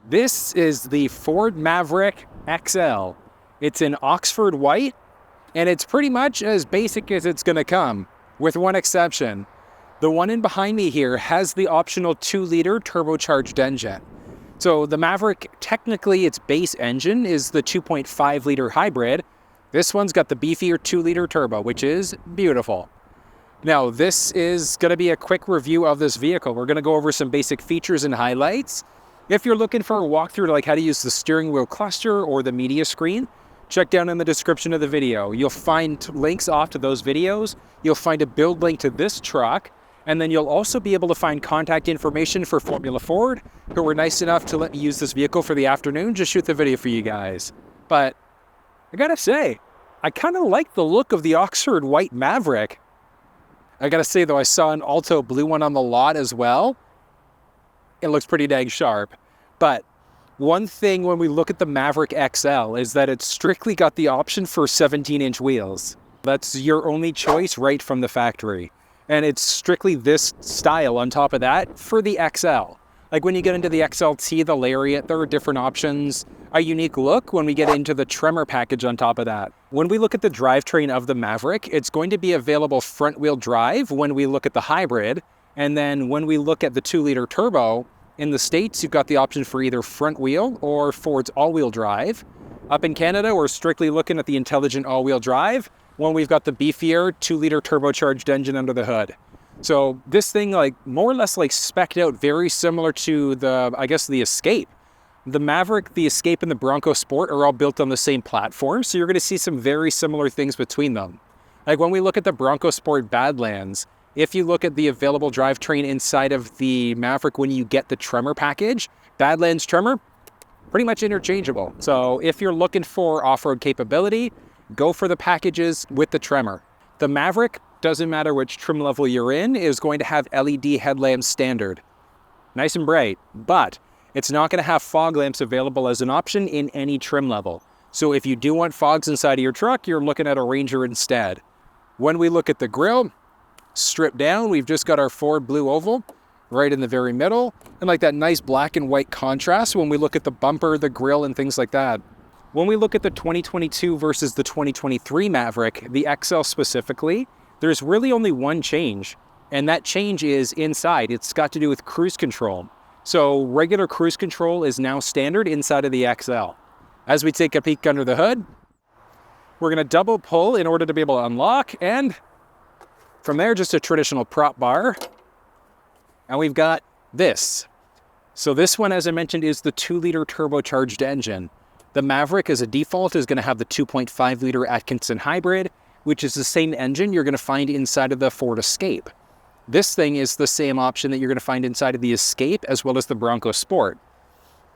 This is the Ford Maverick XL. It's in Oxford white, and it's pretty much as basic as it's going to come, with one exception. The one in behind me here has the optional 2-liter turbocharged engine. So the Maverick, technically its base engine is the 2.5-liter hybrid. This one's got the beefier 2-liter turbo, which is beautiful. Now, this is going to be a quick review of this vehicle. We're going to go over some basic features and highlights. If you're looking for a walkthrough to like how to use the steering wheel cluster or the media screen, check down in the description of the video. You'll find links off to those videos. You'll find a build link to this truck. And then you'll also be able to find contact information for Formula Ford, who were nice enough to let me use this vehicle for the afternoon, just shoot the video for you guys. But I gotta say, I kind of like the look of the Oxford white Maverick. I gotta say though, I saw an Alto blue one on the lot as well. It looks pretty dang sharp. But one thing when we look at the Maverick XL is that it's strictly got the option for 17-inch wheels. That's your only choice right from the factory. And it's strictly this style on top of that for the XL. Like when you get into the XLT, the Lariat, there are different options. A unique look when we get into the Tremor package on top of that. When we look at the drivetrain of the Maverick, it's going to be available front-wheel drive when we look at the hybrid. And then when we look at the 2-liter turbo, in the States, you've got the option for either front wheel or Ford's all-wheel drive. Up in Canada, we're strictly looking at the intelligent all-wheel drive when we've got the beefier 2-liter turbocharged engine under the hood. So this thing, like more or less like spec'd out very similar to the Escape. The Maverick, the Escape, and the Bronco Sport are all built on the same platform, so you're going to see some very similar things between them. Like when we look at the Bronco Sport Badlands, if you look at the available drivetrain inside of the Maverick when you get the Tremor package, Badlands Tremor, pretty much interchangeable. So if you're looking for off-road capability, go for the packages with the Tremor. The Maverick, doesn't matter which trim level you're in, is going to have LED headlamps standard. Nice and bright, but it's not going to have fog lamps available as an option in any trim level. So if you do want fogs inside of your truck, you're looking at a Ranger instead. When we look at the grille, stripped down, we've just got our Ford blue oval right in the very middle, and like that nice black and white contrast when we look at the bumper, the grille, and things like that. When we look at the 2022 versus the 2023 Maverick, the XL specifically, there's really only one change, and that change is inside. It's got to do with cruise control. So regular cruise control is now standard inside of the XL. As we take a peek under the hood, we're going to double pull in order to be able to unlock, and from there, just a traditional prop bar. And we've got this. So this one, as I mentioned, is the 2-liter turbocharged engine. The Maverick, as a default, is going to have the 2.5-liter Atkinson hybrid, which is the same engine you're going to find inside of the Ford Escape. This thing is the same option that you're going to find inside of the Escape as well as the Bronco Sport.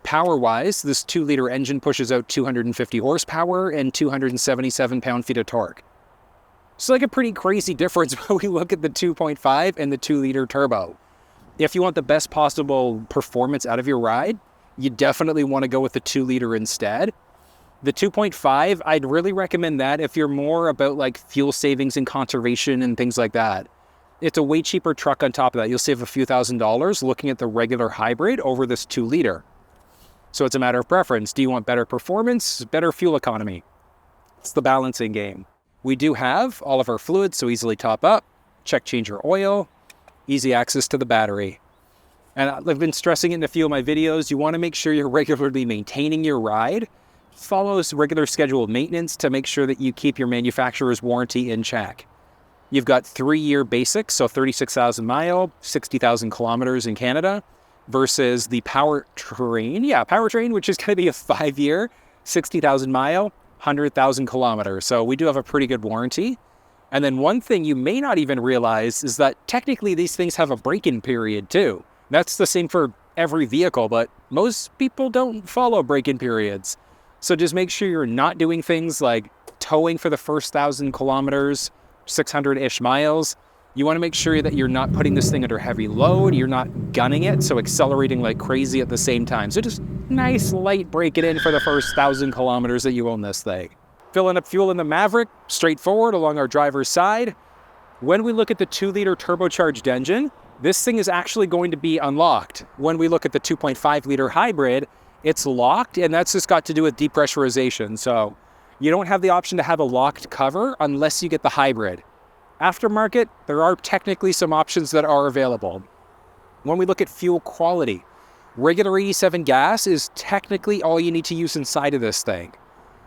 Power-wise, this 2-liter engine pushes out 250 horsepower and 277 pound-feet of torque. It's like a pretty crazy difference when we look at the 2.5 and the 2-liter turbo. If you want the best possible performance out of your ride, you definitely want to go with the 2-liter instead. The 2.5, I'd really recommend that if you're more about like fuel savings and conservation and things like that. It's a way cheaper truck on top of that. You'll save a few $1,000s looking at the regular hybrid over this 2-liter. So it's a matter of preference. Do you want better performance, better fuel economy? It's the balancing game. We do have all of our fluids, so easily top up, change your oil, easy access to the battery. And I've been stressing it in a few of my videos, you want to make sure you're regularly maintaining your ride. Follow regular scheduled maintenance to make sure that you keep your manufacturer's warranty in check. You've got 3-year basic, so 36,000 mile, 60,000 kilometers in Canada, versus the powertrain, which is going to be a 5-year, 60,000 mile, 100,000 kilometers. So we do have a pretty good warranty. And then one thing you may not even realize is that technically these things have a break-in period too. That's the same for every vehicle, but most people don't follow break-in periods. So just make sure you're not doing things like towing for the first 1,000 kilometers, 600-ish miles. You want to make sure that you're not putting this thing under heavy load, you're not gunning it, so accelerating like crazy at the same time. So just nice light break it in for the first 1,000 kilometers that you own this thing. Filling up fuel in the Maverick, straightforward along our driver's side. When we look at the 2-liter turbocharged engine, this thing is actually going to be unlocked. When we look at the 2.5-liter hybrid, It's locked, and that's just got to do with depressurization. So you don't have the option to have a locked cover unless you get the hybrid. Aftermarket, there are technically some options that are available. When we look at fuel quality, regular 87 gas is technically all you need to use inside of this thing.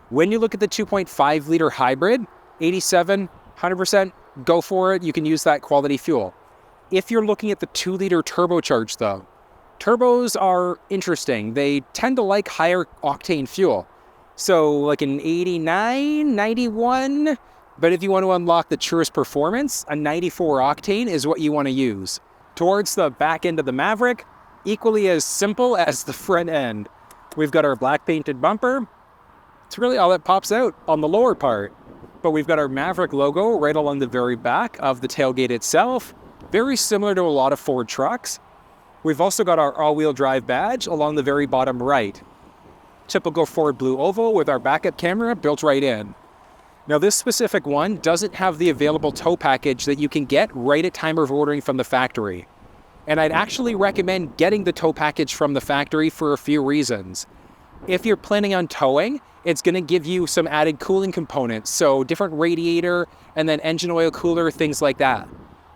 When you look at the 2.5 liter hybrid, 87, 100%, go for it. You can use that quality fuel. If you're looking at the 2 liter turbocharged though, turbos are interesting. They tend to like higher octane fuel. So like an 89, 91, but if you want to unlock the truest performance, a 94 octane is what you want to use. Towards the back end of the Maverick, equally as simple as the front end. We've got our black painted bumper. It's really all that pops out on the lower part. But we've got our Maverick logo right along the very back of the tailgate itself. Very similar to a lot of Ford trucks. We've also got our all-wheel drive badge along the very bottom right. Typical Ford blue oval with our backup camera built right in. Now this specific one doesn't have the available tow package that you can get right at time of ordering from the factory. And I'd actually recommend getting the tow package from the factory for a few reasons. If you're planning on towing, it's going to give you some added cooling components, so different radiator and then engine oil cooler, things like that.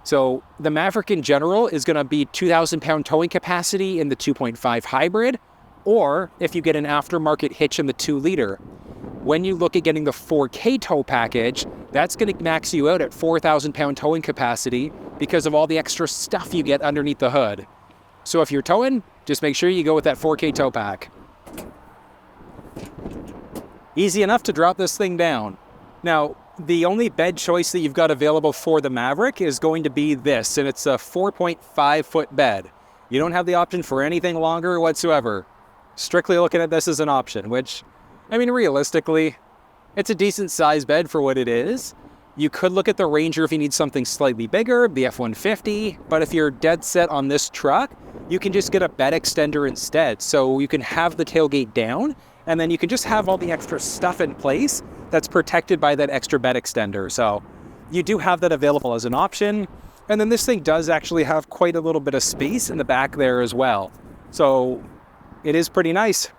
So the Maverick in general is going to be 2,000 pound towing capacity in the 2.5 hybrid, or if you get an aftermarket hitch in the 2 liter. When you look at getting the 4K tow package, that's going to max you out at 4,000 pound towing capacity because of all the extra stuff you get underneath the hood. So if you're towing, just make sure you go with that 4K tow pack. Easy enough to drop this thing down. Now, the only bed choice that you've got available for the Maverick is going to be this, and it's a 4.5 foot bed. You don't have the option for anything longer whatsoever. Strictly looking at this as an option, which, I mean, realistically, it's a decent size bed for what it is. You could look at the Ranger if you need something slightly bigger, the F-150, but if you're dead set on this truck, you can just get a bed extender instead. So you can have the tailgate down, and then you can just have all the extra stuff in place that's protected by that extra bed extender. So you do have that available as an option. And then this thing does actually have quite a little bit of space in the back there as well. So it is pretty nice.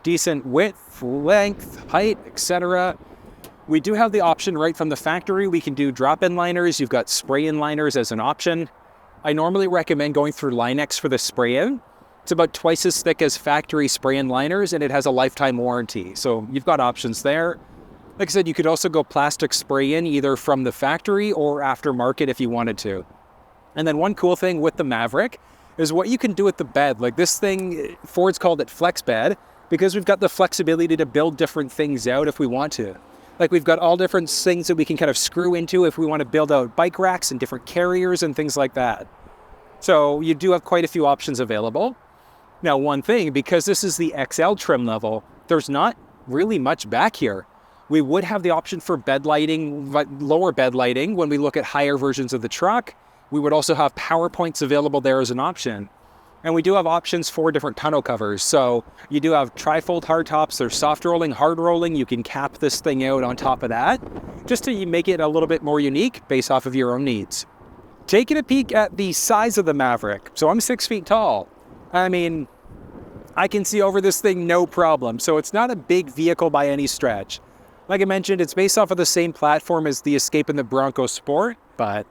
Decent width, length, height, etc. We do have the option right from the factory. We can do drop-in liners. You've got spray-in liners as an option. I normally recommend going through Line-X for the spray-in. It's about twice as thick as factory spray-in liners, and it has a lifetime warranty. So you've got options there. Like I said, you could also go plastic spray-in either from the factory or aftermarket if you wanted to. And then one cool thing with the Maverick is what you can do with the bed. Like this thing, Ford's called it flex bed because we've got the flexibility to build different things out if we want to. Like we've got all different things that we can kind of screw into if we want to build out bike racks and different carriers and things like that. So you do have quite a few options available. Now one thing, because this is the XL trim level, there's not really much back here. We would have the option for bed lighting, lower bed lighting when we look at higher versions of the truck. We would also have power points available there as an option. And we do have options for different tonneau covers. So you do have trifold hardtops, there's soft rolling, hard rolling. You can cap this thing out on top of that, just to make it a little bit more unique based off of your own needs. Taking a peek at the size of the Maverick. So I'm 6 feet tall. I mean, I can see over this thing no problem. So it's not a big vehicle by any stretch. Like I mentioned, it's based off of the same platform as the Escape and the Bronco Sport, but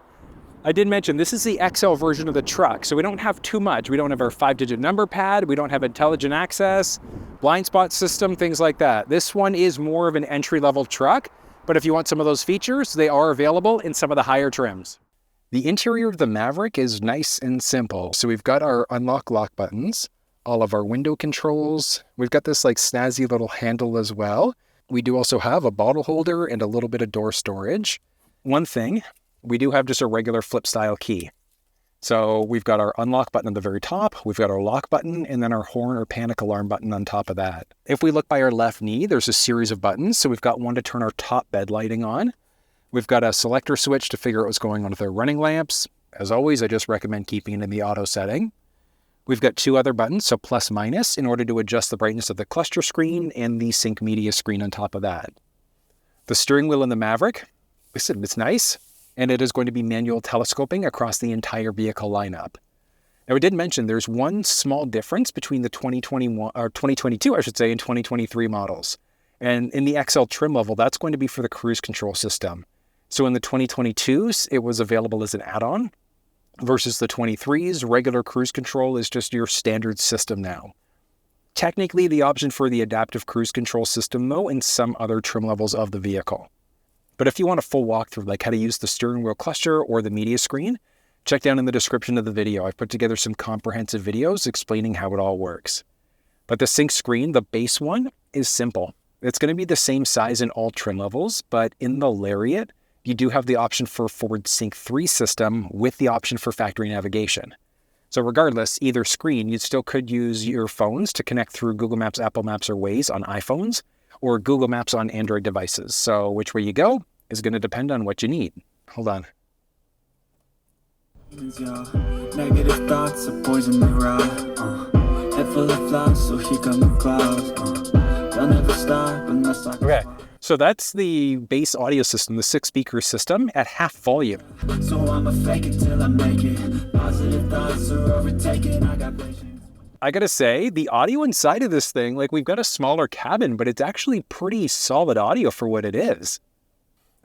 I did mention this is the XL version of the truck, so we don't have too much. We don't have our 5-digit number pad, we don't have intelligent access, blind spot system, things like that. This one is more of an entry-level truck, but if you want some of those features, they are available in some of the higher trims. The interior of the Maverick is nice and simple. So we've got our unlock lock buttons, all of our window controls. We've got this like snazzy little handle as well. We do also have a bottle holder and a little bit of door storage. One thing, we do have just a regular flip style key. So we've got our unlock button on the very top, we've got our lock button, and then our horn or panic alarm button on top of that. If we look by our left knee, there's a series of buttons. So we've got one to turn our top bed lighting on. We've got a selector switch to figure out what's going on with our running lamps. As always, I just recommend keeping it in the auto setting. We've got two other buttons, so plus minus, in order to adjust the brightness of the cluster screen and the sync media screen on top of that. The steering wheel in the Maverick, listen, it's nice, and it is going to be manual telescoping across the entire vehicle lineup. Now, I did mention there's one small difference between the 2021 or 2022, I should say, and 2023 models. And in the XL trim level, that's going to be for the cruise control system. So in the 2022s, it was available as an add-on versus the 23s, regular cruise control is just your standard system now. Technically, the option for the adaptive cruise control system, though, in some other trim levels of the vehicle. But if you want a full walkthrough, like how to use the steering wheel cluster or the media screen, check down in the description of the video. I've put together some comprehensive videos explaining how it all works. But the sync screen, the base one, is simple. It's going to be the same size in all trim levels, but in the Lariat, you do have the option for Ford Sync 3 system with the option for factory navigation. So regardless, either screen, you still could use your phones to connect through Google Maps, Apple Maps, or Waze on iPhones, or Google Maps on Android devices. So which way you go is going to depend on what you need. Hold on. Negative thoughts are poison the ride. Head full of flaws, so here come the clouds. They'll never stop unless I... Okay, so that's the base audio system, the 6-speaker system at half volume. So I'ma fake it till I make it. Positive thoughts are overtaken. I got patience. I gotta say, the audio inside of this thing, like we've got a smaller cabin, but it's actually pretty solid audio for what it is.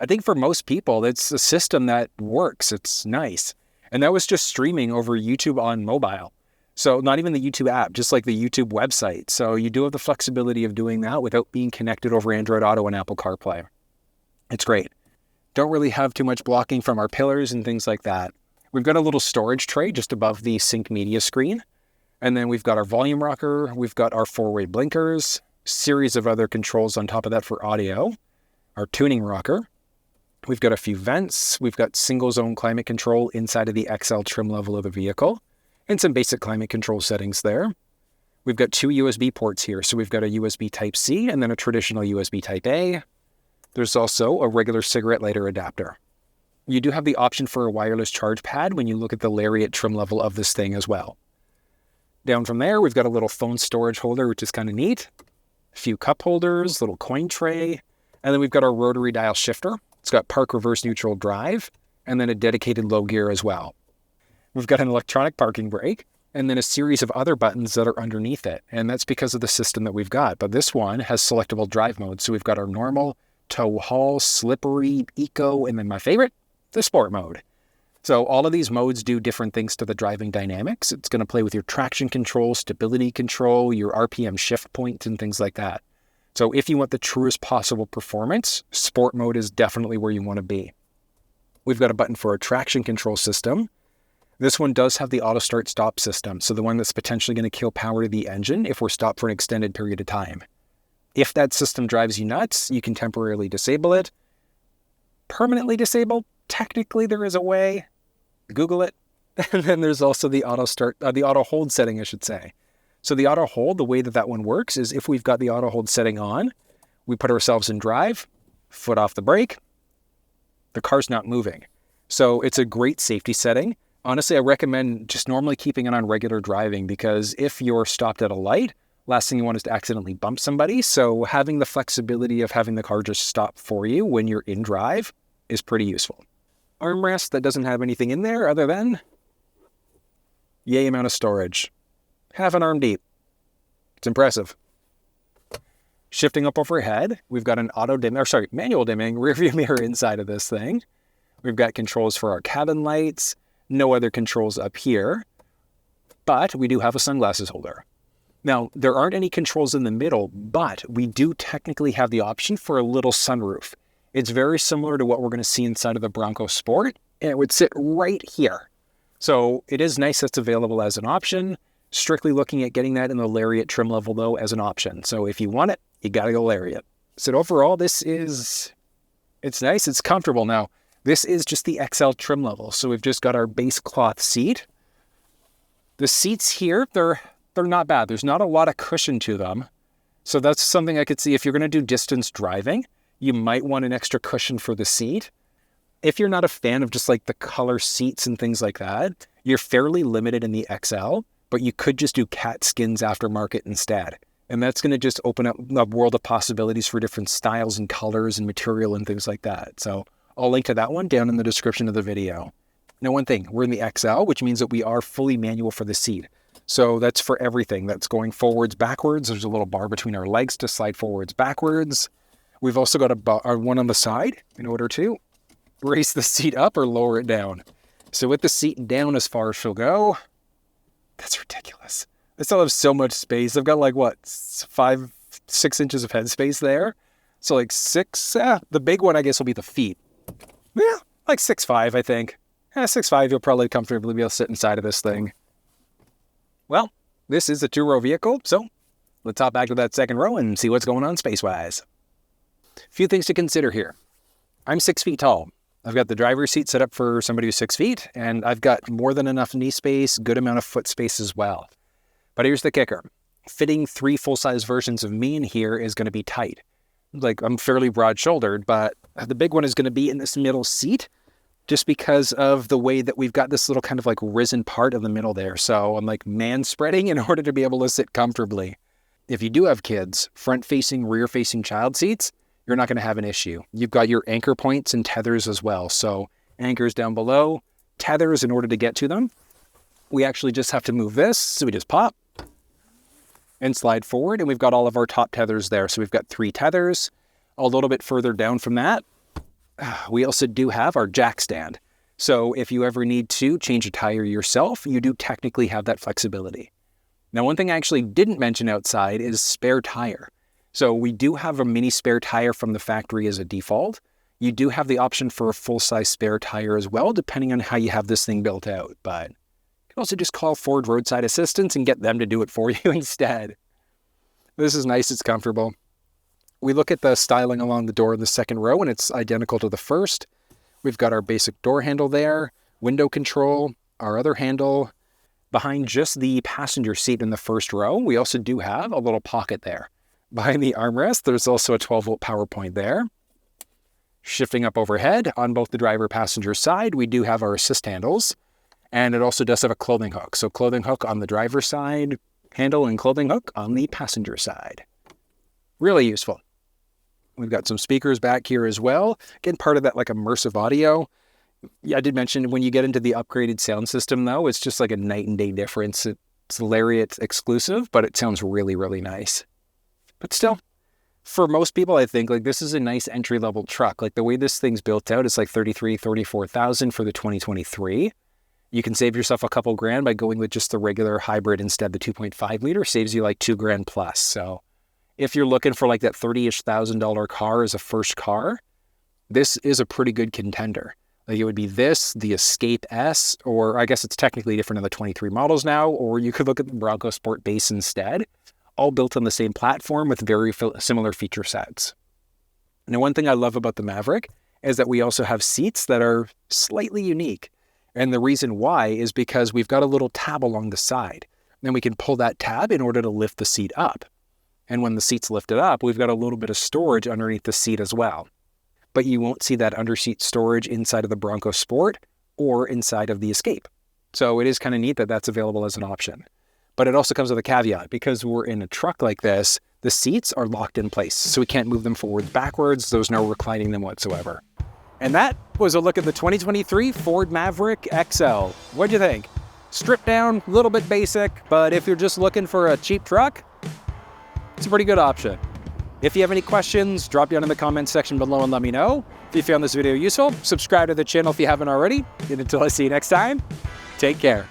I think for most people, it's a system that works. It's nice. And that was just streaming over YouTube on mobile. So not even the YouTube app, just like the YouTube website. So you do have the flexibility of doing that without being connected over Android Auto and Apple CarPlay. It's great. Don't really have too much blocking from our pillars and things like that. We've got a little storage tray just above the sync media screen. And then we've got our volume rocker. We've got our 4-way blinkers, series of other controls on top of that for audio, our tuning rocker. We've got a few vents. We've got single zone climate control inside of the XL trim level of the vehicle and some basic climate control settings there. We've got 2 USB ports here. So we've got a USB Type-C and then a traditional USB Type-A. There's also a regular cigarette lighter adapter. You do have the option for a wireless charge pad when you look at the Lariat trim level of this thing as well. Down from there, we've got a little phone storage holder, which is kind of neat. A few cup holders, little coin tray. And then we've got our rotary dial shifter. It's got park, reverse, neutral, drive, and then a dedicated low gear as well. We've got an electronic parking brake, and then a series of other buttons that are underneath it. And that's because of the system that we've got. But this one has selectable drive modes. So we've got our normal, tow haul, slippery, eco, and then my favorite, the sport mode. So all of these modes do different things to the driving dynamics. It's going to play with your traction control, stability control, your RPM shift points, and things like that. So if you want the truest possible performance, sport mode is definitely where you want to be. We've got a button for a traction control system. This one does have the auto start stop system, so the one that's potentially going to kill power to the engine if we're stopped for an extended period of time. If that system drives you nuts, you can temporarily disable it. Permanently disable, technically there is a way. Google it. And then there's also the auto hold setting, I should say. So the auto hold, the way that one works is if we've got the auto hold setting on, we put ourselves in drive, foot off the brake, the car's not moving. So it's a great safety setting. Honestly, I recommend just normally keeping it on regular driving because if you're stopped at a light, last thing you want is to accidentally bump somebody. So having the flexibility of having the car just stop for you when you're in drive is pretty useful. Armrest that doesn't have anything in there other than yay amount of storage. Half an arm deep. It's impressive. Shifting up overhead, we've got an manual dimming rear view mirror inside of this thing. We've got controls for our cabin lights. No other controls up here, but we do have a sunglasses holder. Now, there aren't any controls in the middle, but we do technically have the option for a little sunroof. It's very similar to what we're going to see inside of the Bronco Sport, and it would sit right here. So it is nice that's available as an option. Strictly looking at getting that in the Lariat trim level, though, as an option. So if you want it, you got to go Lariat. So overall, it's nice, it's comfortable. Now, this is just the XL trim level. So we've just got our base cloth seat. The seats here, they're not bad. There's not a lot of cushion to them. So that's something I could see if you're going to do distance driving, you might want an extra cushion for the seat. If you're not a fan of just like the color seats and things like that, you're fairly limited in the XL, but you could just do cat skins aftermarket instead. And that's going to just open up a world of possibilities for different styles and colors and material and things like that. So I'll link to that one down in the description of the video. Now, one thing, we're in the XL, which means that we are fully manual for the seat. So that's for everything. That's going forwards, backwards. There's a little bar between our legs to slide forwards, backwards. We've also got a one on the side in order to raise the seat up or lower it down. So with the seat down as far as she'll go, that's ridiculous. I still have so much space. I've got like, what, 5-6 inches of headspace there. So like 6, the big one I guess will be the feet. Yeah, like 6'5", I think. 6'5", you'll probably comfortably be able to sit inside of this thing. Well, this is a 2-row vehicle, so let's hop back to that second row and see what's going on space-wise. A few things to consider here. I'm 6 feet tall. I've got the driver's seat set up for somebody who's 6 feet, and I've got more than enough knee space, good amount of foot space as well. But here's the kicker. Fitting 3 full-size versions of me in here is going to be tight. Like, I'm fairly broad-shouldered, but the big one is going to be in this middle seat, just because of the way that we've got this little kind of like risen part of the middle there. So I'm like man-spreading in order to be able to sit comfortably. If you do have kids, front-facing, rear-facing child seats, you're not going to have an issue. You've got your anchor points and tethers as well. So anchors down below, tethers in order to get to them. We actually just have to move this. So we just pop and slide forward, and we've got all of our top tethers there. So we've got 3 tethers. A little bit further down from that, we also do have our jack stand. So if you ever need to change a tire yourself, you do technically have that flexibility. Now, one thing I actually didn't mention outside is spare tire. So we do have a mini spare tire from the factory as a default. You do have the option for a full-size spare tire as well, depending on how you have this thing built out. But you can also just call Ford Roadside Assistance and get them to do it for you instead. This is nice, it's comfortable. We look at the styling along the door in the second row, and it's identical to the first. We've got our basic door handle there, window control, our other handle. Behind just the passenger seat in the first row, we also do have a little pocket there. Behind the armrest, there's also a 12-volt power point there. Shifting up overhead, on both the driver-passenger side, we do have our assist handles, and it also does have a clothing hook. So clothing hook on the driver's side, handle and clothing hook on the passenger side. Really useful. We've got some speakers back here as well. Again, part of that like immersive audio. Yeah, I did mention when you get into the upgraded sound system though, it's just like a night and day difference. It's Lariat exclusive, but it sounds really, really nice. But still, for most people, I think like this is a nice entry-level truck. Like the way this thing's built out, it's like $34,000 for the 2023. You can save yourself a couple grand by going with just the regular hybrid instead. The 2.5 liter saves you like $2,000 plus. So if you're looking for like that $30,000 car as a first car, this is a pretty good contender. Like it would be this, the Escape S, or I guess it's technically different in the 23 models now, or you could look at the Bronco Sport Base instead, all built on the same platform with very similar feature sets. Now, one thing I love about the Maverick is that we also have seats that are slightly unique. And the reason why is because we've got a little tab along the side. Then we can pull that tab in order to lift the seat up. And when the seat's lifted up, we've got a little bit of storage underneath the seat as well. But you won't see that underseat storage inside of the Bronco Sport or inside of the Escape. So it is kind of neat that that's available as an option. But it also comes with a caveat. Because we're in a truck like this, the seats are locked in place. So we can't move them forward, backwards. There's no reclining them whatsoever. And that was a look at the 2023 Ford Maverick XL. What'd you think? Stripped down, a little bit basic, but if you're just looking for a cheap truck, it's a pretty good option. If you have any questions, drop down in the comments section below and let me know. If you found this video useful, subscribe to the channel if you haven't already. And until I see you next time, take care.